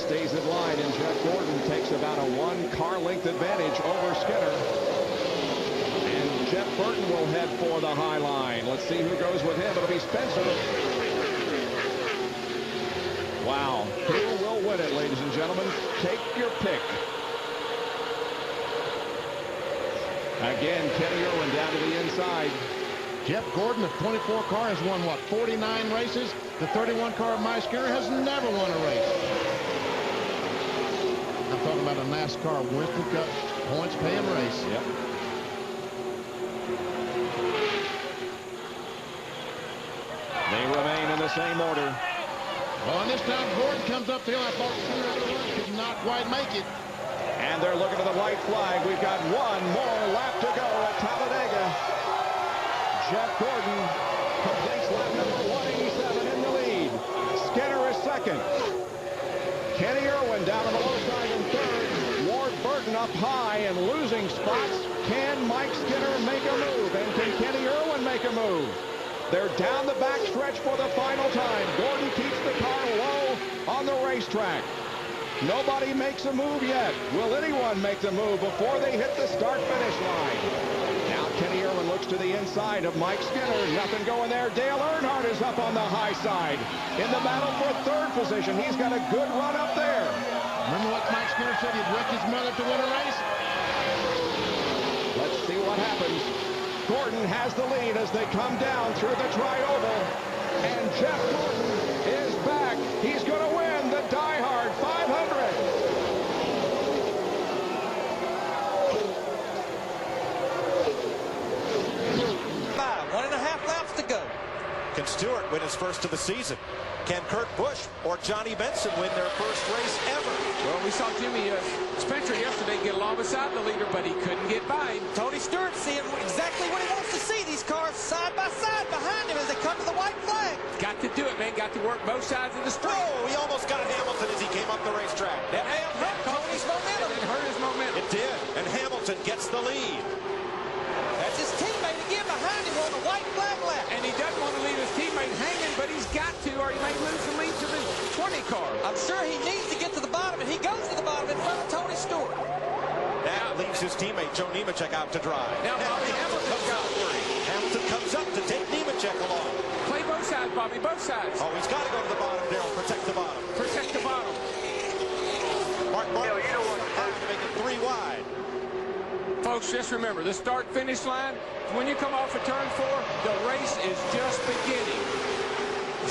stays in line, and Jeff Gordon takes about a 1 car length advantage over Skinner. And Jeff Burton will head for the high line. Let's see who goes with him. It'll be Spencer. Wow. Who will win it, ladies and gentlemen? Take your pick. Again, Kenny Irwin down to the inside. Jeff Gordon of 24 car has won, what, 49 races? The 31 car of Mike Skinner has never won a race. I'm talking about a NASCAR Winston Cup points paying race. Yep. They remain in the same order. Well, and this time Gordon comes up the hill. I thought Skinner could not quite make it. And they're looking at the white flag. We've got one more lap to go at Talladega. Jeff Gordon completes lap number 187 in the lead. Skinner is second. Kenny Irwin down on the low side in third. Ward Burton up high and losing spots. Can Mike Skinner make a move? And can Kenny Irwin make a move? They're down the back stretch for the final time. Gordon keeps the car low on the racetrack. Nobody makes a move yet. Will anyone make the move before they hit the start-finish line? Now Kenny Irwin looks to the inside of Mike Skinner. Nothing going there. Dale Earnhardt is up on the high side. In the battle for third position. He's got a good run up there. Remember what Mike Skinner said? He'd wreck his mother to win a race? Let's see what happens. Gordon has the lead as they come down through the tri-oval. And Jeff Gordon is back. He's going to win the Die-Hard 500. 1.5 laps to go. Can Stewart win his first of the season? Can Kurt Busch or Johnny Benson win their first race ever? Well, we saw Jimmy Spencer yesterday get along beside the leader, but he couldn't get by him. Tony Stewart seeing exactly what he wants to see. These cars side by side behind him as they come to the white flag. Got to do it, man. Got to work both sides of the street. Oh, he almost got Hamilton as he came up the racetrack. That hurt Tony's momentum. It hurt his momentum. It did, and Hamilton gets the lead. That's his teammate again behind him on the white flag lap. And he doesn't want to leave his teammate hanging, but he's got to, or he may lose the lead to the 20 car. I'm sure he needs to get to the bottom, and he goes to the bottom in front of Tony Stewart. That leaves his teammate Joe Nemechek out to drive. Now Bobby Hamilton comes out. Hamilton comes up to take Nemechek along. Play both sides, Bobby, both sides. Oh, he's got to go to the bottom, Darrell. Protect the bottom. Protect the bottom. Mark Martin to make it 3 wide. Folks, just remember, the start-finish line, when you come off of turn 4, the race is just beginning.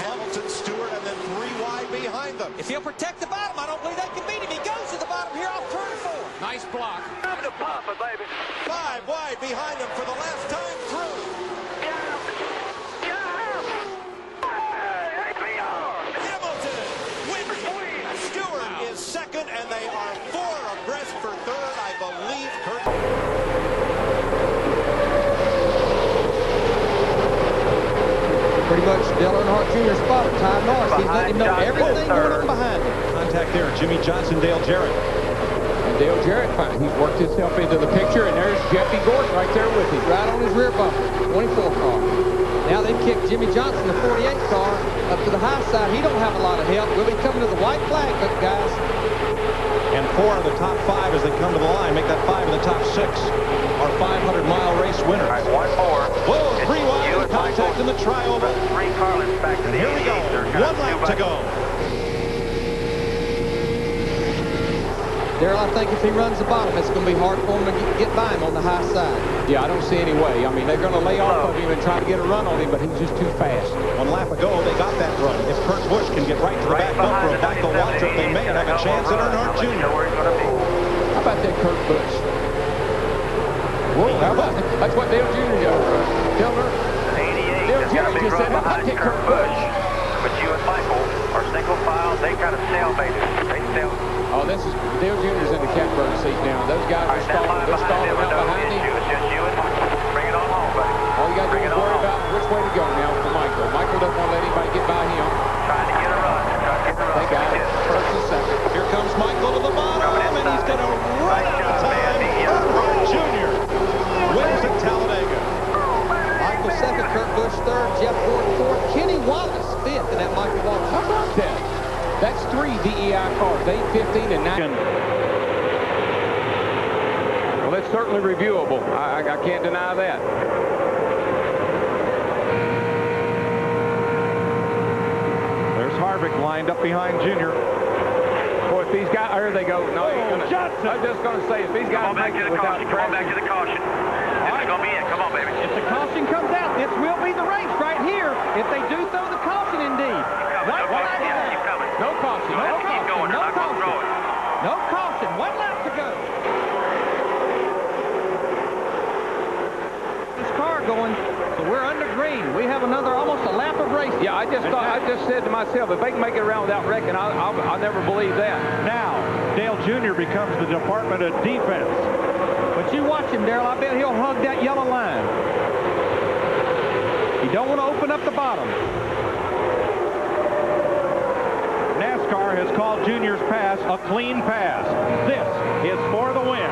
Hamilton, Stewart, and then 3 wide behind them. If he'll protect the bottom, I don't believe they can beat him. He goes to the bottom here off turn 4. Nice block. Time to pop it, baby. 5 wide behind him for the last time through. Hamilton wins. Stewart is second, and they are 4 abreast for third. I believe Kurt. Pretty much Dale Earnhardt Jr. spot Ty Norris. He's letting him know everything going on behind him. Contact there. Jimmy Johnson, Dale Jarrett. And Dale Jarrett, he's worked himself into the picture, and there's Jeffy Gordon right there with him, right on his rear bumper, 24 car. Now they've kicked Jimmy Johnson, the 48 car, up to the high side. He don't have a lot of help. We'll be coming to the white flag, guys. And 4 of the top 5 as they come to the line. Make that 5 of the top 6. Our 500-mile race winners. All right, 1 more. Whoa, 3 wide contact in the tri-oval. 3 car lengths back to the Here we go. 1 lap to go. Darrell, I think if he runs the bottom, it's going to be hard for him to get by him on the high side. Yeah, I don't see any way. I mean, they're going to lay off of him and try to get a run on him, but he's just too fast. 1 lap ago, they got that run. If Kurt Busch can get right to the back bumper of Michael Waltrip, they may have a chance at Earnhardt Jr. How about that Kurt Busch? Whoa, how about that? That's what Dale Jr. does. Dale Jr. just said, I'll take Kurt Busch. But you and Michael are single file. They kind of stalemated. They stalemate. Oh, this is Dale Jr.'s in the catbird seat now. Those guys are stalling. They're stalling out behind him. It's just you and Michael. Bring it on home, buddy. All you got to do is worry about which way to go now for Michael. Michael doesn't want to let anybody get by him. Trying to get a run. They got it. First and second. Here comes Michael to the bottom, and he's going to run out of time. Earnhardt Jr. wins at Talladega. Michael second, Kurt Busch third, Jeff Gordon fourth, Kenny Wallace fifth in that Michael Wallace. How about that? That's 3 DEI cars. They 15 and 9. Well, it's certainly reviewable. I can't deny that. There's Harvick lined up behind Junior. Boy, if he's got, there they go. No, he's gonna, Johnson. I was just going to say, if he's got to make it without Come on back to the caution. This is going to be it. Come on, baby. If the caution comes out, this will be the race right here. If they do throw the caution, indeed. Keep coming. no caution. You have to keep going. They're not going to throw it. No caution. 1 lap to go. This car going, so we're under green. We have another almost a lap of racing. Yeah, I just said to myself, if they can make it around without wrecking, I'll never believe that. Now, Dale Jr. becomes the Department of Defense. But you watch him, Darrell. I bet he'll hug that yellow line. You don't want to open up the bottom. NASCAR has called Junior's pass a clean pass. This is for the win.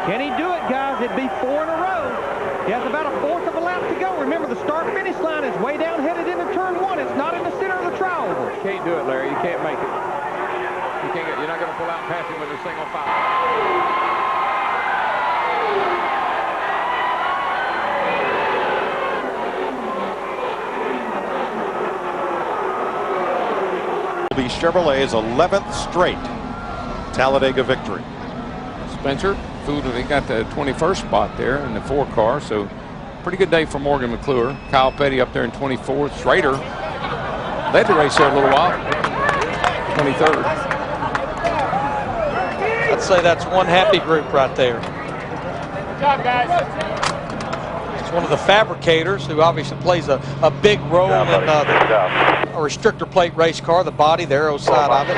Can he do it, guys? It'd be 4 in a row. He has about a 1/4 of a lap to go. Remember, the start-finish line is way down headed into turn 1. It's not in the center of the trioval. You can't do it, Larry. You can't make it. You're not going to pull out and pass him with a single file. Be Chevrolet's 11th straight Talladega victory. Spencer, they got the 21st spot there in the 4 car, so pretty good day for Morgan McClure. Kyle Petty up there in 24th. Schrader led the race there a little while, 23rd. I'd say that's one happy group right there. Good job, guys. It's one of the fabricators who obviously plays a big role in a restrictor plate race car, the body, the aero side of it.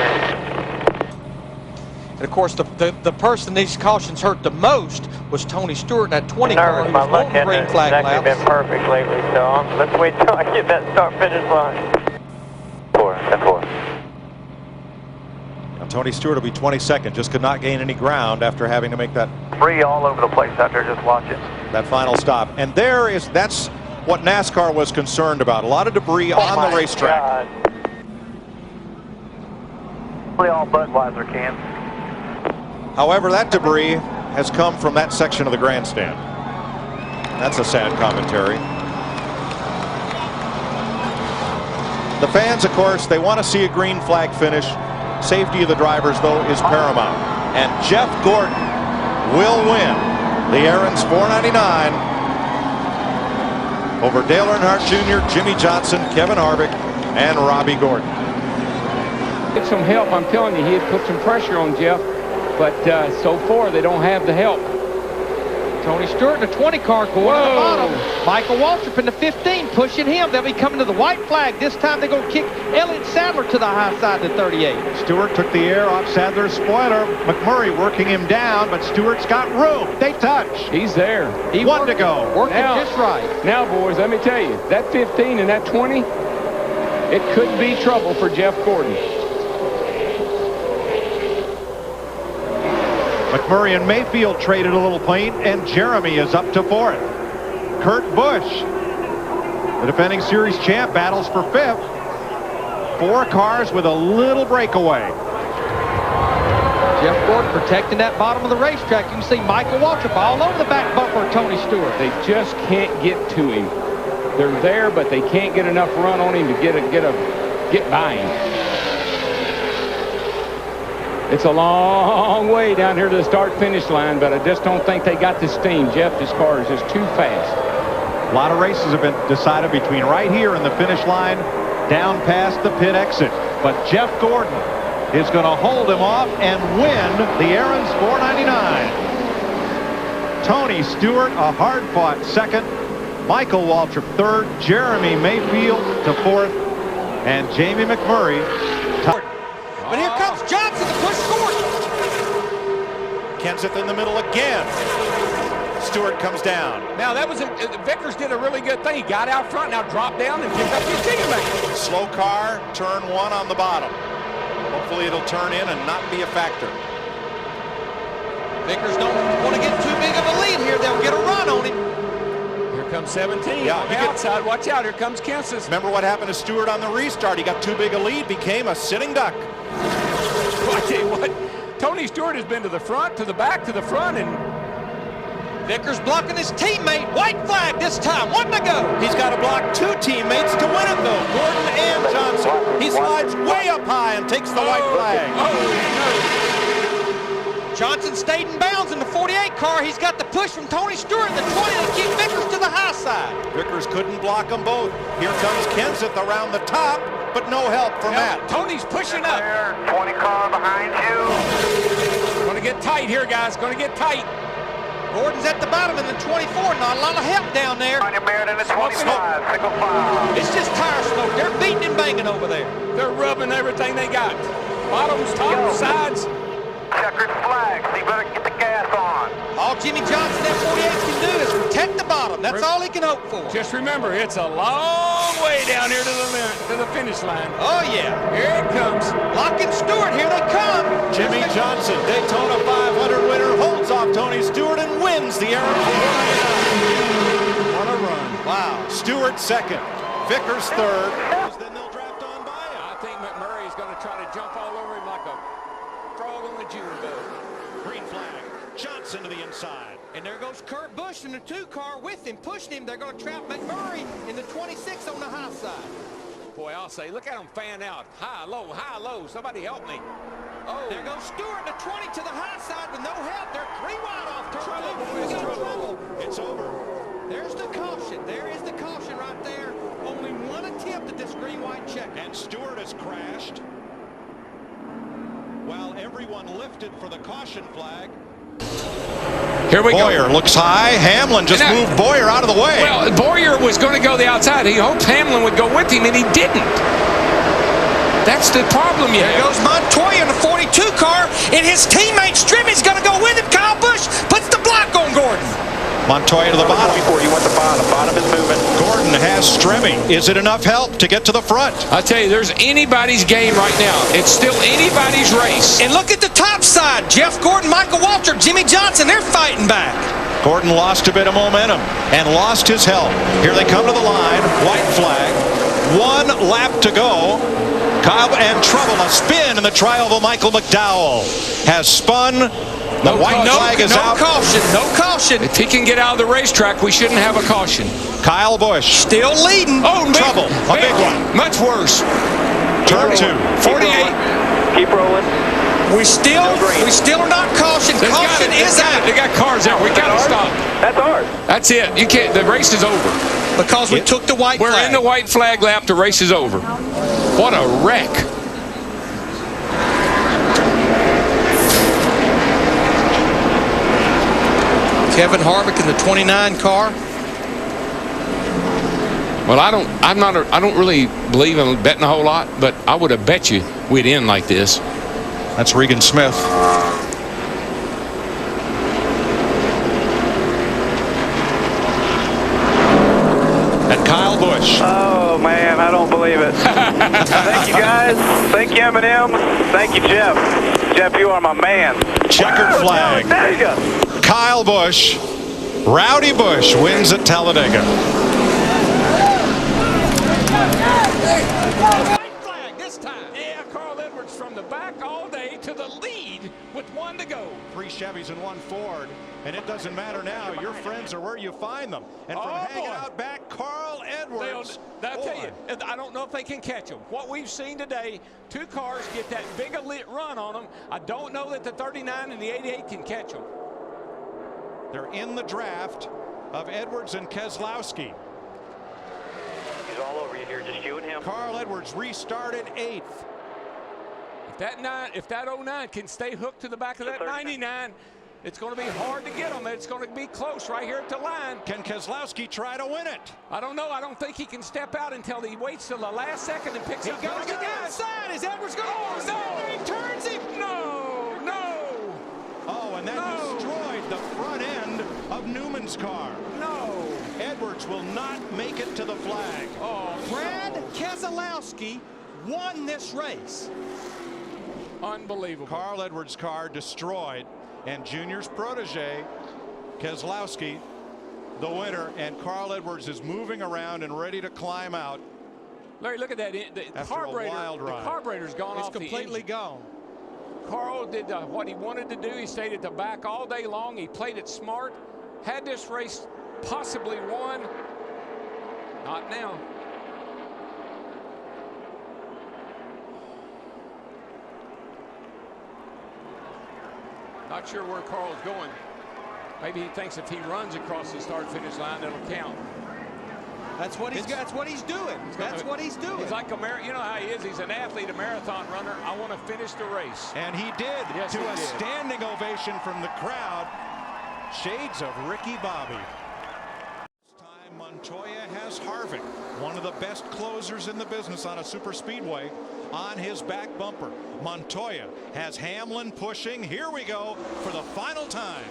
And of course, the person these cautions hurt the most was Tony Stewart in that 20 car who was on the green flag laps. Been perfect lately, so let's wait till I get that start-finish line. 4. Now, Tony Stewart will be 22nd. Just could not gain any ground after having to make that Free all over the place out there. Just watch it. that final stop. And that's what NASCAR was concerned about. A lot of debris on the racetrack. Probably all Budweiser cans. However, that debris has come from that section of the grandstand. That's a sad commentary. The fans, of course, they want to see a green flag finish. Safety of the drivers, though, is paramount. And Jeff Gordon will win the Aaron's 499 over Dale Earnhardt Jr., Jimmy Johnson, Kevin Harvick, and Robbie Gordon. Get some help. I'm telling you, he had put some pressure on Jeff, but so far they don't have the help. Tony Stewart in the 20 car going to the bottom. Michael Waltrip in the 15 pushing him. They'll be coming to the white flag. This time they're going to kick Elliott Sadler to the high side to 38. Stewart took the air off Sadler's spoiler. McMurray working him down, but Stewart's got room. They touch. He's there. He One to go. Working Now- just right. Now, boys, let me tell you, that 15 and that 20, it could be trouble for Jeff Gordon. McMurray and Mayfield traded a little paint, and Jeremy is up to 4th. Kurt Busch, the defending series champ, battles for 5th. 4 cars with a little breakaway. Jeff Gordon protecting that bottom of the racetrack. You can see Michael Waltrip all over the back bumper of Tony Stewart. They just can't get to him. They're there, but they can't get enough run on him to get by him. It's a long way down here to the start-finish line, but I just don't think they got the steam. Jeff, this car is just too fast. A lot of races have been decided between right here and the finish line down past the pit exit. But Jeff Gordon is going to hold him off and win the Aaron's 499. Tony Stewart, a hard-fought 2nd. Michael Waltrip 3rd. Jeremy Mayfield to 4th. And Jamie McMurray. But here comes Johnson to push Gordon. Kenseth in the middle again. Stewart comes down. Now, Vickers did a really good thing. He got out front, now dropped down and picked up his teammate. Slow car, turn 1 on the bottom. Hopefully it'll turn in and not be a factor. Vickers don't want to get too big of a lead here. They'll get a run on him. Here comes 17 Yeah, on the outside. Watch out, here comes Kansas. Remember what happened to Stewart on the restart? He got too big a lead, became a sitting duck. Well, I tell you what, Tony Stewart has been to the front, to the back, to the front, and Vickers blocking his teammate. White flag this time. 1 to go. He's got to block 2 teammates to win it, though. Gordon and Johnson. He slides way up high and takes the white flag. Johnson stayed in bounds in the 48 car. He's got the push from Tony Stewart in the 20 to keep Vickers to the high side. Vickers couldn't block them both. Here comes Kenseth around the top, but no help for Matt. Tony's pushing up. 20 car behind you. Going to get tight here, guys. Going to get tight. Gordon's at the bottom in the 24. Not a lot of help down there. On your Barrett in the 25, single file. It's just tire smoke. They're beating and banging over there. They're rubbing everything they got. Bottoms, tops, sides. Checkered flag, so you better get the gas on. All Jimmy Johnson at 48 can do is protect the bottom. That's all he can hope for. Just remember, it's a long way down here to the finish line. Oh, yeah. Here it comes. Locking Stewart. Here they come. Jimmy Johnson, Daytona 500 winner, holds off Tony Stewart and wins the Aaron 499. What a run. Wow. Stewart second. Vickers third. Then they'll draft on by him. I think McMurray is going to try to jump all over him like a frog on the June bug. Green flag. Johnson to the inside. And there goes Kurt Busch in the 2 car with him, pushing him. They're going to trap McMurray in the 26 on the high side. Boy, I'll say, look at him fan out. High, low, high, low. Somebody help me. Oh. There goes Stewart, the 20 to the high side with no help. They're 3 wide off turn Trouble, 2. boys, We got trouble. It's over. There's the caution. There is the caution right there. Only one attempt at this green-white check. And Stewart has crashed while everyone lifted for the caution flag. Here we Boyer go. looks high. Hamlin just And moved Boyer out of the way. Well, Boyer was going to go the outside. He hoped Hamlin would go with him, and he didn't. That's the problem you There have. goes Montoya in the 42 car, and his teammate Strimmi's going to go with him. Kyle Busch puts the block on Gordon. Montoya to the bottom. Before you went the bottom. Bottom is moving. Gordon has Stremme. Is it enough help to get to the front? I tell you, there's anybody's game right now. It's still anybody's race. And look at the top side. Jeff Gordon, Michael Waltrip, Jimmy Johnson, they're fighting back. Gordon lost a bit of momentum and lost his help. Here they come to the line. White flag. 1 lap to go. Kyle and trouble. A spin in the trial of Michael McDowell has spun. The white flag is out. No caution. No caution. If he can get out of the racetrack, we shouldn't have a caution. Kyle Busch. Still leading. Oh, Trouble. A big one. Much worse. Turn 2. 48. Keep rolling. We still are not cautioned. Caution is out. They got cars out. We got to stop. That's ours. That's it. You can't. The race is over. Because we took the white We're flag. in the white flag lap. The race is over. What a wreck. Kevin Harvick in the 29 car. Well, I don't really believe in betting a whole lot, but I would have bet you we'd end like this. That's Regan Smith. And Kyle Busch. Oh, man, I don't believe it. Thank you, guys. Thank you, Eminem. Thank you, Jeff. Jeff, you are my man. Checkered flag. There you go. Kyle Busch. Rowdy Busch wins at Talladega. White flag this time. Yeah, Carl Edwards from the back all day to the lead with 1 to go. 3 Chevys and 1 Ford. And it doesn't matter now. Your friends are where you find them. And from hanging out back, Carl Edwards. I'll tell you, I don't know if they can catch them. What we've seen today, 2 cars get that big a lit run on them. I don't know that the 39 and the 88 can catch them. They're in the draft of Edwards and Keselowski. He's all over you here, just you and him. Carl Edwards restarted 8th. If that 09 can stay hooked to the back of that 99, it's going to be hard to get them. It's going to be close right here at the line. Can Keselowski try to win it? I don't know. I don't think he can step out until he waits till the last second and picks up. He goes to the outside. Is Edwards going? Oh, no. He turns him. No. Oh, and that destroyed the front end of Newman's car. No. Edwards will not make it to the flag. Oh, Brad Keselowski won this race. Unbelievable. Carl Edwards' car destroyed, and Junior's protege, Keselowski, the winner, and Carl Edwards is moving around and ready to climb out. Larry, look at that. The carburetor's gone off the engine. It's completely gone. Carl did what he wanted to do. He stayed at the back all day long. He played it smart. Had this race possibly won. Not now. Not sure where Carl's going. Maybe he thinks if he runs across the start-finish line, it'll count. That's what he's doing. That's what he's doing. He's like a you know how he is. He's an athlete, a marathon runner. I want to finish the race. And he did, yes, to a standing ovation from the crowd. Shades of Ricky Bobby. This time Montoya has Harvick, one of the best closers in the business on a super speedway, on his back bumper. Montoya has Hamlin pushing. Here we go for the final time.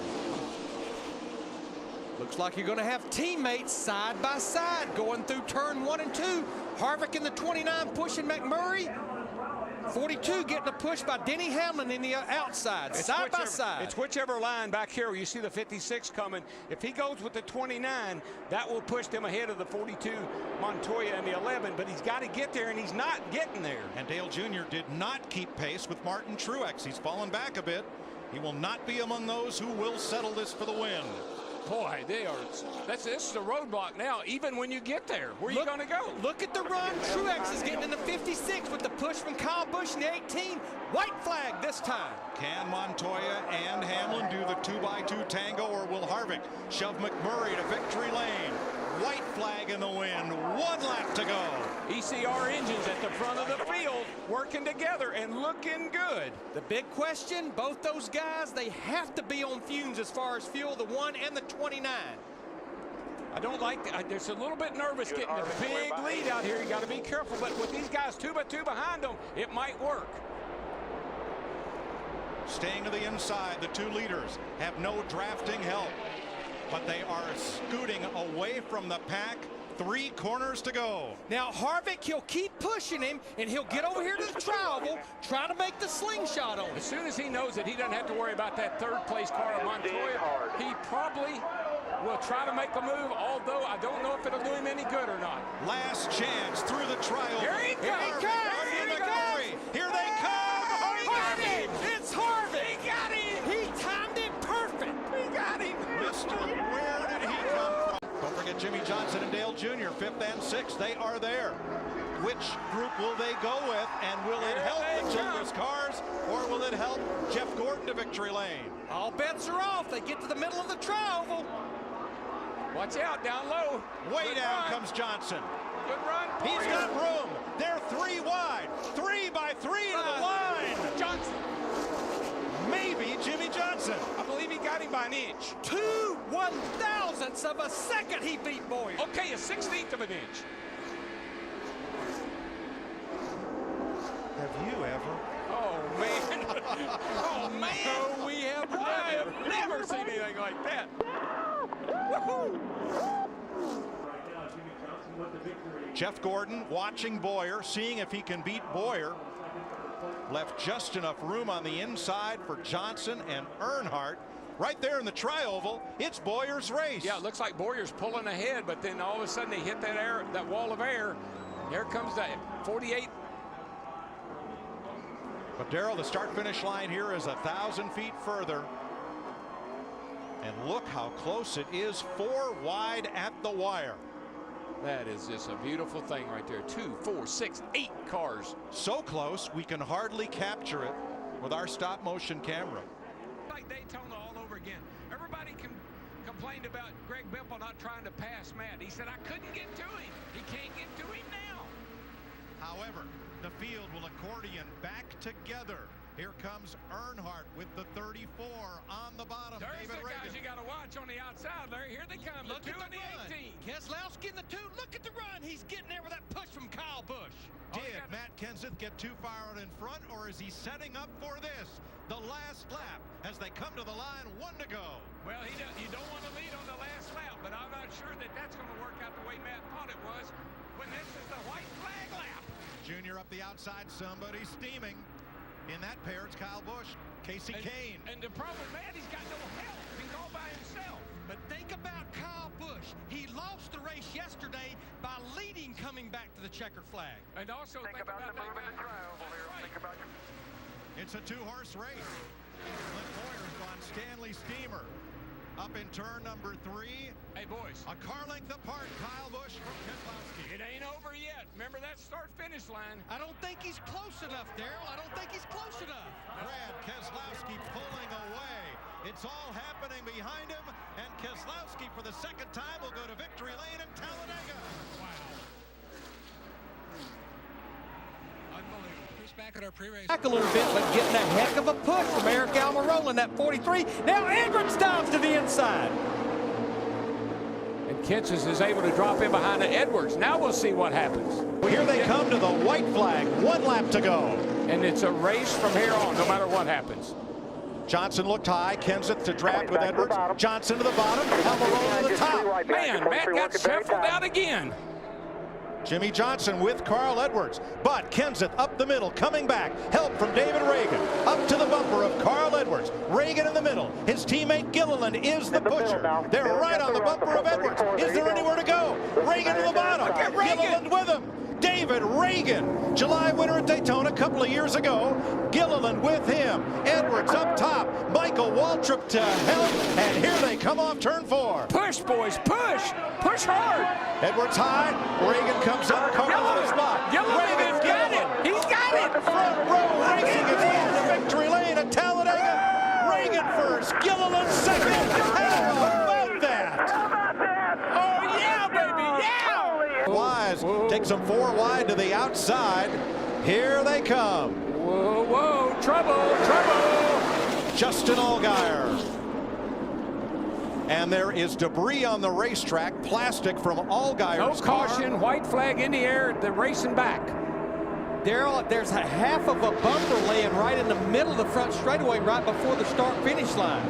Looks like you're going to have teammates side by side going through turn 1 and 2. Harvick in the 29 pushing McMurray. 42 getting a push by Denny Hamlin in the outside, side by side. It's whichever line back here where you see the 56 coming. If he goes with the 29, that will push them ahead of the 42 Montoya and the 11, but he's got to get there, and he's not getting there. And Dale Jr. did not keep pace with Martin Truex. He's fallen back a bit. He will not be among those who will settle this for the win. Boy, this is the roadblock now, even when you get there. Where are you going to go? Look at the run. Truex is getting in the 56 with the push from Kyle Busch in the 18. White flag this time. Can Montoya and Hamlin do the 2x2 tango, or will Harvick shove McMurray to victory lane? White flag in the wind. 1 lap to go. ECR engines at the front of the field working together and looking good. The big question, both those guys, they have to be on fumes as far as fuel, the 1 and the 29. I don't like that. There's a little bit nervous getting a big lead out here. You got to be careful, but with these guys 2x2 behind them, it might work. Staying to the inside, the 2 leaders have no drafting help, but they are scooting away from the pack. 3 corners to go. Now Harvick, he'll keep pushing him, and he'll get over here to the tri-oval, try to make the slingshot on him. As soon as he knows that he doesn't have to worry about that 3rd place car of Montoya, he probably will try to make a move, although I don't know if it'll do him any good or not. Last chance through the tri-oval. Here he comes! Here they come! Oh, he got him! It's Harvick! He got him! He timed it perfect! He got him! Mister, where did he come from? Don't forget Jimmy Johnson and Dale Jr., 5th and 6th. They are there. Which group will they go with? And will it help the Childress cars, or will it help Jeff Gordon to victory lane? All bets are off. They get to the middle of the tri-oval. Watch out, down low. Way down comes Johnson. Good run. He's got room. They're 3 wide. 3 by 3 to the line. Johnson. Maybe Jimmy Johnson. I believe he got him by an inch. 2/1000ths of a second he beat Boyer. Okay, a 1/16 of an inch. Have you ever? Oh, man. Oh, man. No, we have I have never seen anything like that. Woohoo! Jeff Gordon watching Boyer, seeing if he can beat Boyer. Left just enough room on the inside for Johnson and Earnhardt. Right there in the tri-oval, it's Boyer's race. Yeah, it looks like Boyer's pulling ahead, but then all of a sudden they hit that wall of air. Here comes that 48. But Darrell, the start-finish line here is 1,000 feet further. And look how close it is, 4 wide at the wire. That is just a beautiful thing right there. 2, 4, 6, 8 cars. So close, we can hardly capture it with our stop-motion camera. Like Daytona all over again. Everybody complained about Greg Biffle not trying to pass Matt. He said, I couldn't get to him. He can't get to him now. However, the field will accordion back together. Here comes Earnhardt with the 34 on the bottom. There's David the guys Reagan. you got to watch on the outside, Larry. Here they come. Look the 2 at and the the run. 18. Keselowski in the 2. Look at the run. He's getting there with that push from Kyle Busch. Did Matt Kenseth get too far out in front, or is he setting up for this? The last lap as they come to the line, 1 to go. Well, you don't want to lead on the last lap, but I'm not sure that that's going to work out the way Matt thought it was when this is the white flag lap. Junior up the outside, somebody steaming in In that pair, it's Kyle Busch, Casey Kane. And the problem, man, he's got no help. He's all by himself. But think about Kyle Busch. He lost the race yesterday by leading coming back to the checkered flag. And also think about the move in the tri-oval here. Think about your... It's a two-horse race. Clint Boyer's gone Stanley Steamer. Up in turn number 3. Hey, boys. A car length apart, Kyle Busch from Keselowski. It ain't over yet. Remember that start-finish line. I don't think he's close enough, Darrell. I don't think he's close enough. Brad Keselowski pulling away. It's all happening behind him, and Keselowski for the second time will go to victory lane in Talladega. Wow. Unbelievable. Back a little bit, but getting a heck of a push from Eric Almirola in that 43. Now Edwards dives to the inside. And Kenseth is able to drop in behind the Edwards. Now we'll see what happens. Here they come to the white flag. 1 lap to go. And it's a race from here on, no matter what happens. Johnson looked high. Kenseth to draft with Edwards. Johnson to the bottom. Almirola to the top. Man, Matt got shuffled out again. Jimmy Johnson with Carl Edwards, but Kenseth up the middle, coming back. Help from David Reagan. Up to the bumper of Carl Edwards. Reagan in the middle. His teammate Gilliland is the pusher. They're right on the bumper of Edwards. Is there anywhere to go? Reagan to the bottom. Gilliland with him. David Reagan, July winner at Daytona a couple of years ago. Gilliland with him. Edwards up top. Michael Waltrip to help. And here they come off turn 4. Push, boys, push. Push hard. Edwards high. Reagan comes up. Carl on the spot. Gilliland's got it. He's got it. Front row racing is going to victory lane at Talladega. Reagan first. Gilliland second. How about that? Oh, yeah, baby, yeah. Wise takes them 4 wide to the outside. Here they come. Whoa, whoa, trouble, trouble. Justin Allgaier. And there is debris on the racetrack, plastic from Allgaier's car. No caution, white flag in the air, they're racing back. Darrell, there's a half of a bumper laying right in the middle of the front straightaway right before the start-finish line.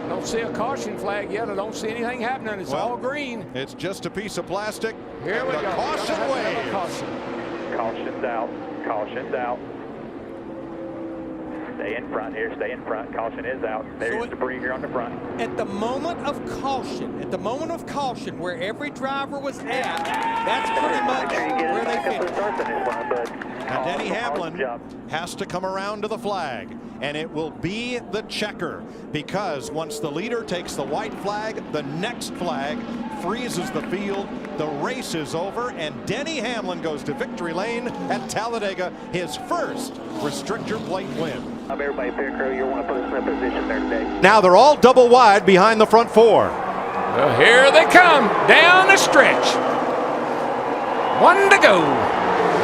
Don't see a caution flag yet. I don't see anything happening. It's all green. It's just a piece of plastic. Here we go. Caution wave. Caution's out. Caution's out. Stay in front here. Stay in front. Caution is out. There's debris here on the front. At the moment of caution, where every driver was at, that's pretty much where they finished. Now Denny Hamlin has to come around to the flag, and it will be the checker, because once the leader takes the white flag, the next flag freezes the field. The race is over, and Denny Hamlin goes to victory lane at Talladega, his first restrictor plate win. Everybody, pit crew, you want to put us in a position there today. Now they're all double wide behind the front 4. Well, here they come down the stretch. 1 to go.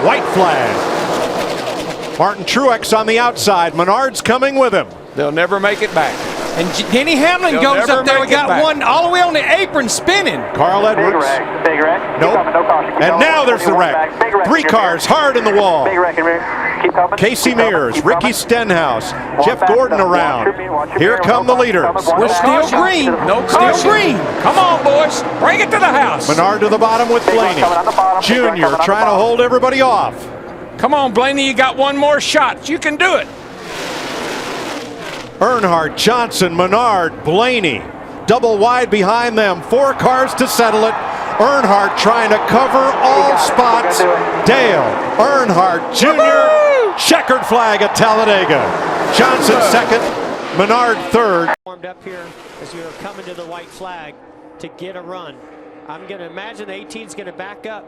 White flag. Martin Truex on the outside. Menard's coming with him. They'll never make it back. And Denny Hamlin goes up there and got one all the way on the apron spinning. Carl Edwards. Big wreck. Nope. And now there's the wreck. 3 cars hard in the wall. Big wreck in rear. Keep coming. Casey Mears, Ricky Stenhouse, Jeff Gordon around. Here come the leaders. We're still green. No caution. Still green. Come on, boys. Bring it to the house. Menard to the bottom with Blaney. Junior trying to hold everybody off. Come on, Blaney. You got one more shot. You can do it. Earnhardt, Johnson, Menard, Blaney. Double wide behind them. 4 cars to settle it. Earnhardt trying to cover all spots. Dale Earnhardt Jr. Checkered flag at Talladega. Johnson second. Menard third. Warmed up here as we were coming to the white flag to get a run. I'm going to imagine the 18 is going to back up.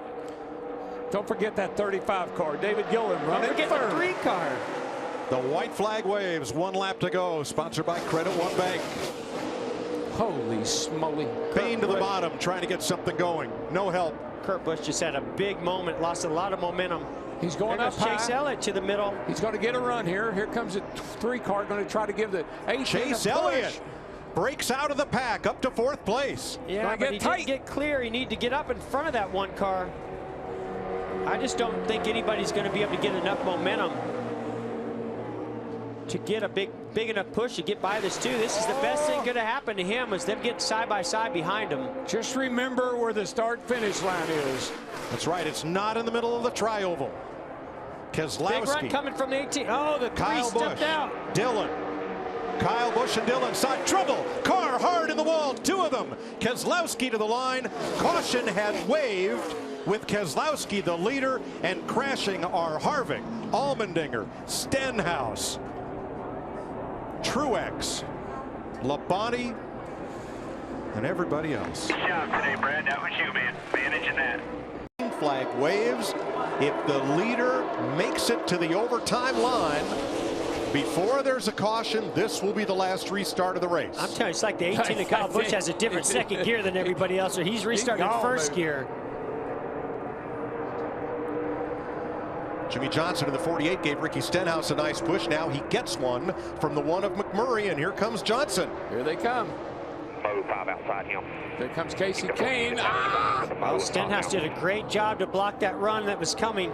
Don't forget that 35 car. David Gilliland running Don't forget the 3 car. The white flag waves. 1 lap to go. Sponsored by Credit One Bank. Holy smoly. Payne to the bottom, trying to get something going. No help. Kurt Busch just had a big moment, lost a lot of momentum. He's going up Chase high. Elliott to the middle. He's going to get a run here. Here comes a 3 car going to try to give the 18 Chase Elliott breaks out of the pack up to 4th place. Yeah, but he didn't get clear. He needed to get up in front of that 1 car. I just don't think anybody's going to be able to get enough momentum to get a big enough push to get by this 2. This is the best thing going to happen to him, is them getting side by side behind him. Just remember where the start-finish line is. That's right. It's not in the middle of the tri-oval. Keselowski. Big run coming from the 18. Oh, the three stepped out. Dillon. Kyle Busch and Dillon side trouble. Car hard in the wall. Two of them. Keselowski to the line. Caution had waved with Keselowski the leader, and crashing are Harvick, Allmendinger, Stenhouse, Truex, Labonte, and everybody else. Good job today, Brad. That was you, man. Managing that. Flag waves. If the leader makes it to the overtime line before there's a caution, this will be the last restart of the race. I'm telling you, it's like the 18 of Kyle Busch has a different second gear than everybody else, so he's restarting in first gear. Jimmy Johnson in the 48 gave Ricky Stenhouse a nice push. Now he gets one from the one of McMurray, and here comes Johnson. Here they come. Low 5 outside him. There comes Casey Kane. Well, Stenhouse did a great job to block that run that was coming.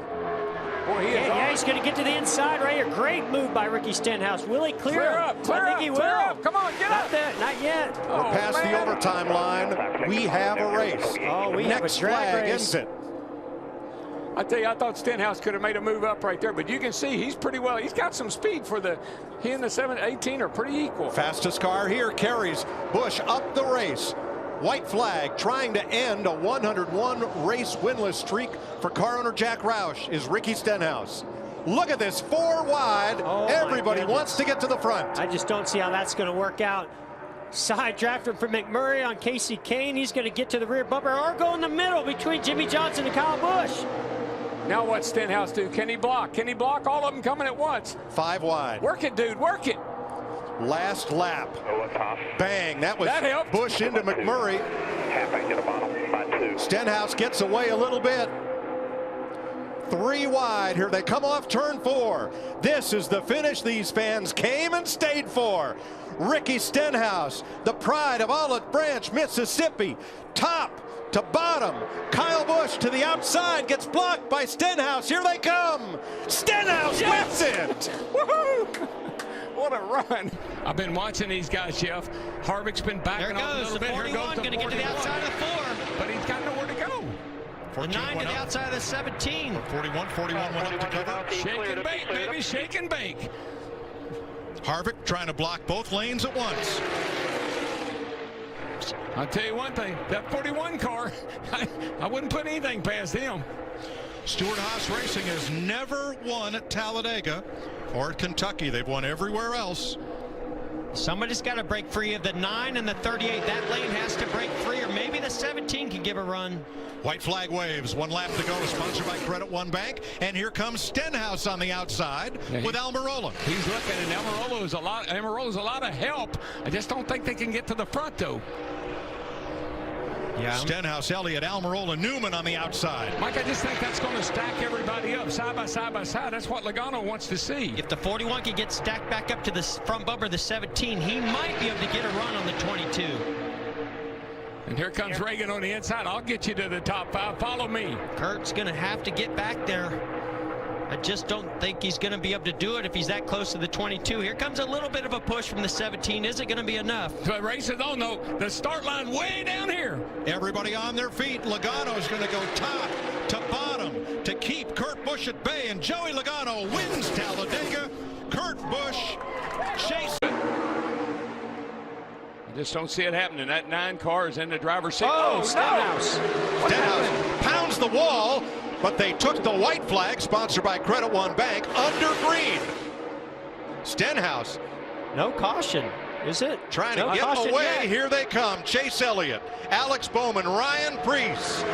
Boy, Yeah, he's going to get to the inside right here. Great move by Ricky Stenhouse. Will he clear up? I think he will. Up. Come on, get up. Not yet. We're past the overtime line. We have a race. Oh, we have a Next drag flag race. ends it. I tell you, I thought Stenhouse could have made a move up right there, but you can see he's pretty well. He's got some speed for he and the 18 are pretty equal. Fastest car here carries Busch up the race. White flag trying to end a 101 race winless streak for car owner Jack Roush is Ricky Stenhouse. Look at this, 4 wide. Oh, everybody wants to get to the front. I just don't see how that's going to work out. Side drafter for McMurray on Casey Kane. He's going to get to the rear bumper or go in the middle between Jimmy Johnson and Kyle Busch. Now what's Stenhouse do? Can he block? Can he block all of them coming at once? 5 wide. Work it, dude. Work it. Last lap. Bang. That helped. Busch into McMurray. Halfway to the bottom by 2. Stenhouse gets away a little bit. 3 wide. Here they come off turn 4. This is the finish these fans came and stayed for. Ricky Stenhouse, the pride of Olive Branch, Mississippi. Top to bottom. Kyle Busch to the outside, gets blocked by Stenhouse. Here they come. Stenhouse wins it. Woohoo! What a run. I've been watching these guys, Jeff. Harvick's been backing off a little bit. There goes the 41, going to get to the outside of the 4. But he's got nowhere to go. The 9 to the outside of the 17. 41 went up to cover. Shake and bake, baby, shake and bake. Harvick trying to block both lanes at once. I'll tell you one thing, that 41 car, I wouldn't put anything past him. Stewart Haas Racing has never won at Talladega or at Kentucky. They've won everywhere else. Somebody's got to break free of the 9 and the 38. That lane has to break free, or maybe the 17 can give a run. White flag waves. 1 lap to go. Sponsored by Credit One Bank. And here comes Stenhouse on the outside with Almirola. He's looking, and Almirola's a lot of help. I just don't think they can get to the front, though. Yeah. Stenhouse, Elliott, Almirola, Newman on the outside. Mike, I just think that's going to stack everybody up side by side by side. That's what Logano wants to see. If the 41 can get stacked back up to the front bumper of the 17, he might be able to get a run on the 22. And here comes Reagan on the inside. I'll get you to the top 5. Follow me. Kurt's going to have to get back there. I just don't think he's going to be able to do it if he's that close to the 22. Here comes a little bit of a push from the 17. Is it going to be enough? The race is on, though. The start line way down here. Everybody on their feet. Logano is going to go top to bottom to keep Kurt Busch at bay. And Joey Logano wins Talladega. Kurt Busch chases. I just don't see it happening. That 9 car is in the driver's seat. Oh, Stenhouse. No. Stenhouse pounds the wall, but they took the white flag, sponsored by Credit One Bank, under green. Stenhouse. No caution, is it? Trying to get away. Yet. Here they come. Chase Elliott, Alex Bowman, Ryan Preece.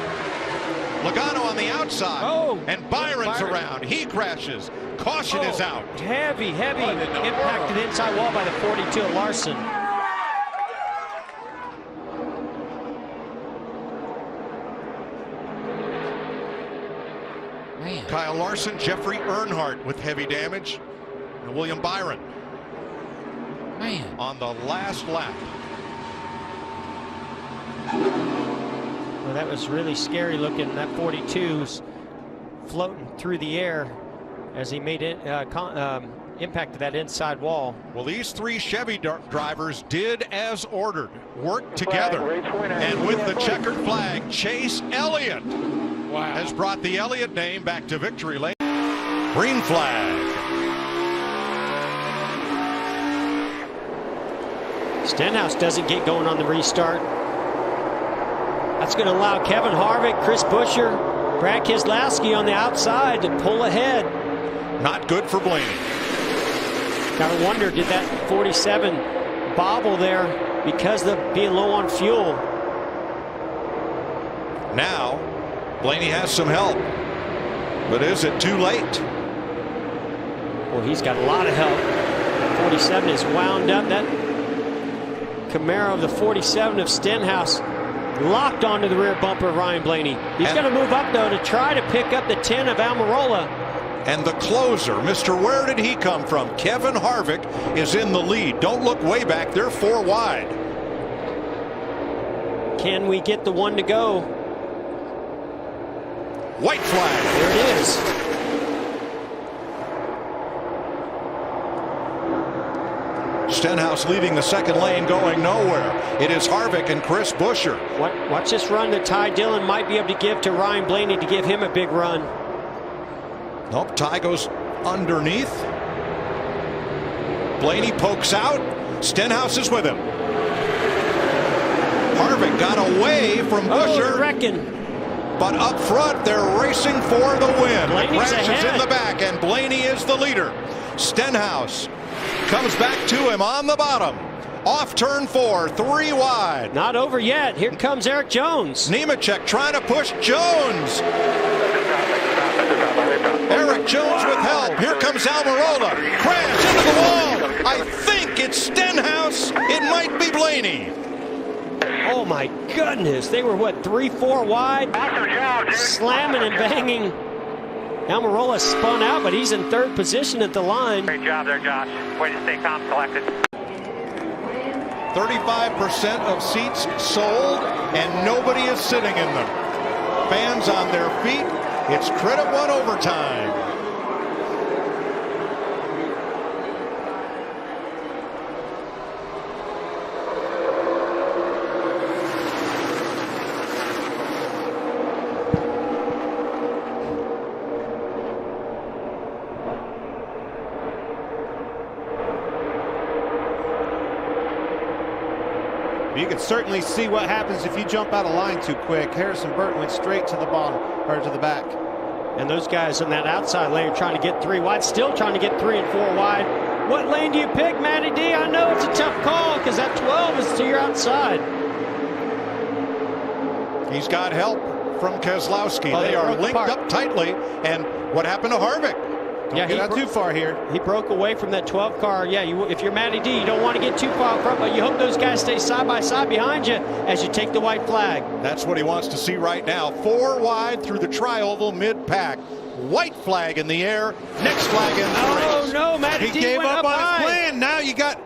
Logano on the outside. Oh, and Byron's around. He crashes. Caution is out. Heavy impact to the inside wall by the 42 of Larson. Man. Kyle Larson, Jeffrey Earnhardt with heavy damage, and William Byron. Man. On the last lap. Well, that was really scary looking. That 42's floating through the air as he made it impact to that inside wall. Well, these 3 Chevy drivers did as ordered, worked together, and with the checkered flag, Chase Elliott has brought the Elliott name back to victory lane. Green flag. Stenhouse doesn't get going on the restart. That's going to allow Kevin Harvick, Chris Buescher, Brad Keselowski on the outside to pull ahead. Not good for Blaney. Gotta wonder, did that 47 bobble there because of being low on fuel? Now, Blaney has some help. But is it too late? Well, he's got a lot of help. 47 is wound up. That Camaro of the 47 of Stenhouse locked onto the rear bumper of Ryan Blaney. He's going to move up, though, to try to pick up the 10 of Almirola. And the closer, Mr. Where did he come from? Kevin Harvick is in the lead. Don't look way back. They're 4 wide. Can we get the one to go? White flag. There it is. Stenhouse leading the second lane, going nowhere. It is Harvick and Chris Buescher. Watch this run that Ty Dillon might be able to give to Ryan Blaney to give him a big run. Nope, Ty goes underneath. Blaney pokes out. Stenhouse is with him. Harvick got away from Buescher. But up front, they're racing for the win. The crash is in the back, and Blaney is the leader. Stenhouse comes back to him on the bottom. Off turn 4, 3 wide. Not over yet. Here comes Eric Jones. Nemechek trying to push Jones. Eric Jones with help. Here comes Almirola. Crash into the wall. I think it's Stenhouse. It might be Blaney. Oh my goodness. They were what, 3-4 wide? Slamming and banging. Almirola spun out, but he's in 3rd position at the line. Great job there, Josh. Way to stay calm, collected. 35% of seats sold, and nobody is sitting in them. Fans on their feet. It's Credit One overtime. You can certainly see what happens if you jump out of line too quick. Harrison Burton went straight to the bottom, or to the back. And those guys in that outside lane are trying to get 3 wide, still trying to get 3 and 4 wide. What lane do you pick, Matty D? I know it's a tough call because that 12 is to your outside. He's got help from Keselowski. They are linked up tightly. And what happened to Harvick? Don't get out too far here. He broke away from that 12 car. Yeah, if you're Matty D, you don't want to get too far up front, but you hope those guys stay side by side behind you as you take the white flag. That's what he wants to see right now. 4 wide through the tri-oval mid-pack. White flag in the air. Next flag in 3. Oh no, Matty D gave went up on high. his plan. Now you got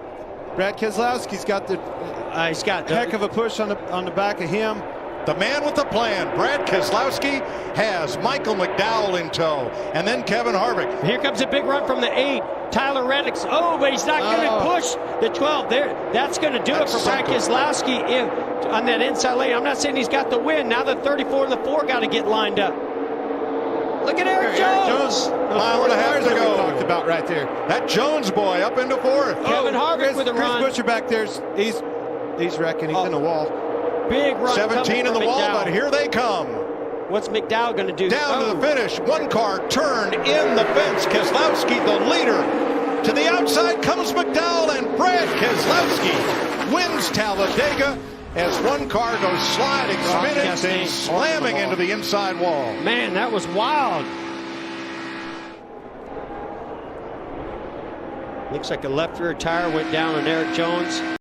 Brad Keselowski's got the heck of a push on the back of him. The man with the plan, Brad Keselowski, has Michael McDowell in tow, and then Kevin Harvick. Here comes a big run from the 8. Tyler Reddick's. Oh, but he's not going to push the 12 there. That's going to do it for Brad Keselowski on that inside lane. I'm not saying he's got the win. Now the 34 and the 4 got to get lined up. Look at Eric Jones. Mile and a half to go. We talked about right there. That Jones boy up into 4th. Kevin Harvick with a run. Chris Buescher back there. He's wrecking. He's in the wall. Big run. 17 in the wall, McDowell. but here they come. What's McDowell going to do? Down to the finish. 1 car turned in the fence. Keselowski, the leader. To the outside comes McDowell, and Brad Keselowski wins Talladega as 1 car goes sliding, spinning, then slamming into the inside wall. Man, that was wild. Looks like a left rear tire went down on Eric Jones.